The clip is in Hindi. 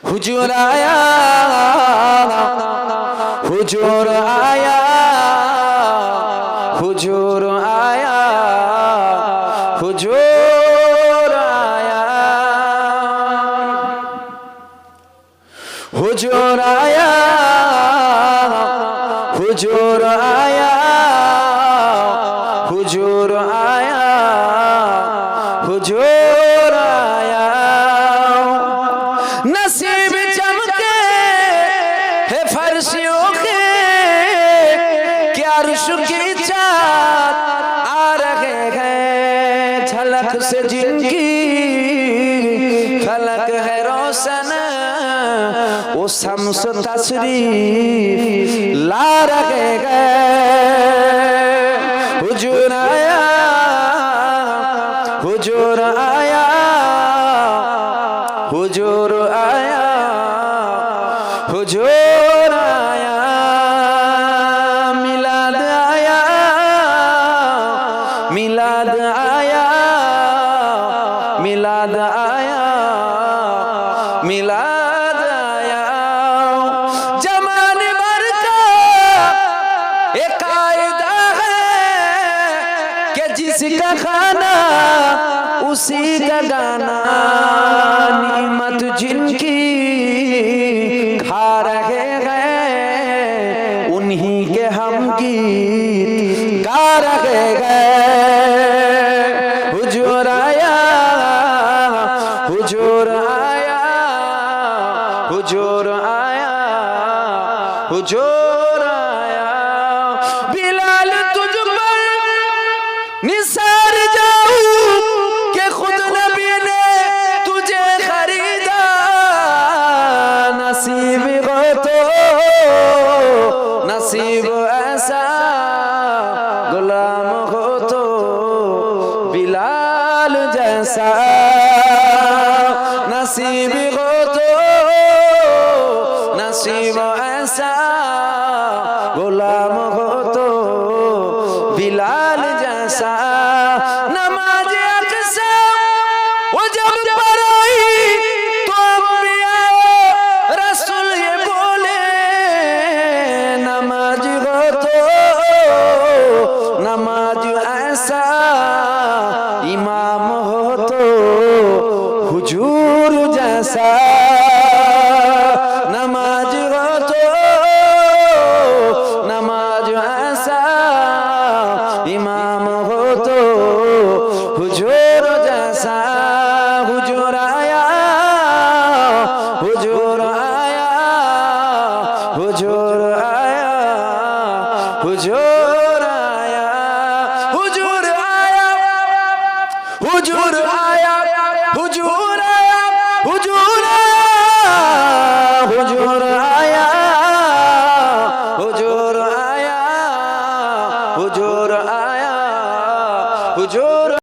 हुजूर आया, हुजूर आया, हुजूर आया, हुजूर आया, हुजूर आया, हुजूर आया, हुजूर आया, हुजूर आया। नसीब चमके है फर्शियों के, क्या अर्श की चाँद आ रहे हैं, झलक से जिनकी फलक है रोशन, वो शम्स तशरीफ ला रहे हैं। हुजूर आया, हुजूर आया, हुजूर आया, हुजूर आया, मिलाद आया, मिलाद आया, मिलाद आया, मिलाद आया। जमाने भर का एक कायदा है कि जिसका खाना उसी का गाना, नीमत जिनकी खा रहे हैं, उन्हीं के हम गीत गा रहे हैं। हुजूर आया, हुजूर आया, हुजूर आया, हुजूर आया। बिलाल तुझ पर निसार जाऊं कि खुद नबी ने तुझे खरीदा, नसीब हो तो नसीब ऐसा, गुलाम हो तो बिलाल जैसा, नसीब हो तो नसीब ऐसा, गुलाम हो तो बिलाल जैसा। नमाज अक़सा वो जब पढ़ाई तो अंबिया रसूल ये बोले, नमाज हो तो नमाज ऐसा, इमाम हो तो हुजूर जैसा। नमाज हो तो नमाज ऐसा, इमाम हो तो हुजूर जैसा। हुजूर आया, हुजूर आया, हुजूर आया, हुजूर आया, हुजूर आया, हुजूर आया,